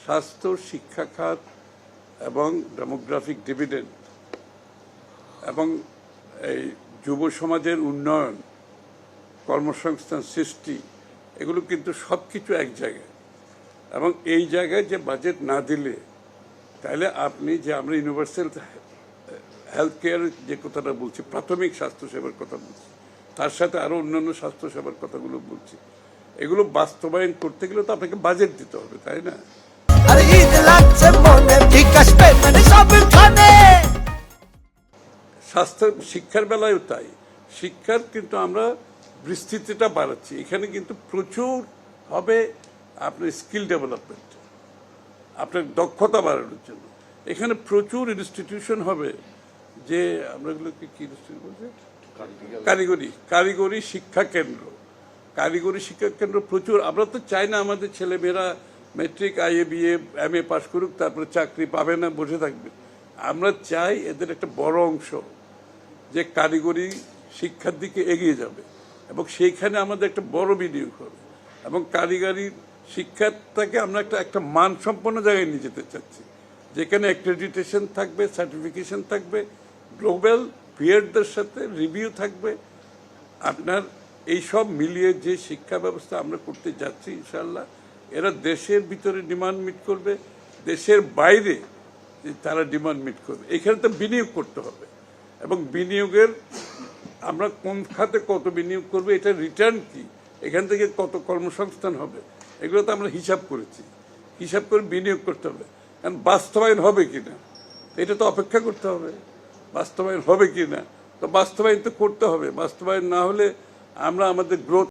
স্বাস্থ্য, শিক্ষা খাত এবং ডেমোগ্রাফিক ডিভিডেন্ড এবং এই যুব সমাজের উন্নয়ন, কর্মসংস্থান সৃষ্টি, এগুলো কিন্তু সব কিছু এক জায়গায়। এবং এই জায়গায় যে বাজেট না দিলে, তাহলে আপনি যে আমরা ইউনিভার্সাল হেলথ কেয়ার যে কথাটা বলছি, প্রাথমিক স্বাস্থ্যসেবার কথা বলছি, তার সাথে আরও অন্যান্য স্বাস্থ্যসেবার কথাগুলো বলছি, এগুলো বাস্তবায়ন করতে গেলে তো আপনাকে বাজেট দিতে হবে, তাই না? স্বাস্থ্য শিক্ষার বেলায়ও তাই। শিক্ষার কিন্তু আমরা বিস্তৃতিটা বাড়াচ্ছি। এখানে কিন্তু প্রচুর হবে আপনার স্কিল ডেভেলপমেন্ট, আপনার দক্ষতা বাড়ানোর জন্য। এখানে প্রচুর ইনস্টিটিউশন হবে, যে আমরা এগুলোকে কি ইনস্টিটিউট বলছি, কারিগরি শিক্ষা কেন্দ্র। কারিগরি শিক্ষা কেন্দ্র প্রচুর। আমরা তো চাই না আমাদের ছেলেমেয়েরা মেট্রিক, আইএ, বিএ, এমএ পাশ করুক, তারপরে চাকরি পাবে না, বসে থাকবে। আমরা চাই এদের একটা বড় অংশ যে কারিগরি শিক্ষার দিকে এগিয়ে যাবে, এবং সেইখানে আমাদের একটা বড় বিনিয়োগ হবে। এবং কারিগরি শিক্ষাটাকে আমরা একটা মানসম্পন্ন জায়গায় নিয়ে যেতে চাচ্ছি, যেখানে অ্যাক্রেডিটেশন থাকবে, সার্টিফিকেশন থাকবে, গ্লোবাল পিয়ারদের সাথে রিভিউ থাকবে। আপনার এই সব মিলিয়ে যে শিক্ষা ব্যবস্থা আমরা করতে যাচ্ছি, ইনশাআল্লাহ এরা দেশের ভিতরে ডিমান্ড মিট করবে, দেশের বাইরে তারা ডিমান্ড মিট করবে। এখানে তো বিনিয়োগ করতে হবে, এবং বিনিয়োগের আমরা কোন খাতে কত বিনিয়োগ করবো, এটা রিটার্ন কি, এখান থেকে কত কর্মসংস্থান হবে, এগুলো তো আমরা হিসাব করেছি। হিসাব করে বিনিয়োগ করতে হবে। কারণ বাস্তবায়ন হবে কিনা এটা তো অপেক্ষা করতে হবে। বাস্তবায়ন হবে কিনা, তো বাস্তবায়ন তো করতে হবে। বাস্তবায়ন না হলে আমরা আমাদের গ্রোথ